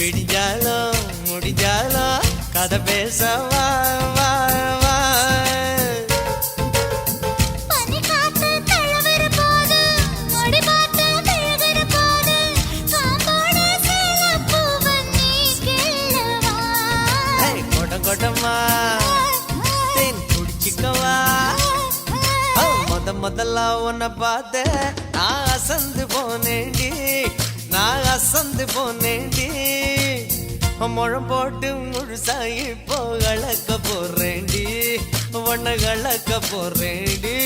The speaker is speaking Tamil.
விடிஞ்சாலும் முடிஞ்சாலும் கதை பேச வா வா வா. கொடமா தேன் குடிச்சிக்கவா. முதல்ல உன்னை பார்த்த நான் அசந்து போனேண்டி, நான் அசந்து போனேண்டி. முழம் போட்டு முழுசாயி இப்போ கலக்க போறேண்டி, உன்னை கலக்க போறேண்டி.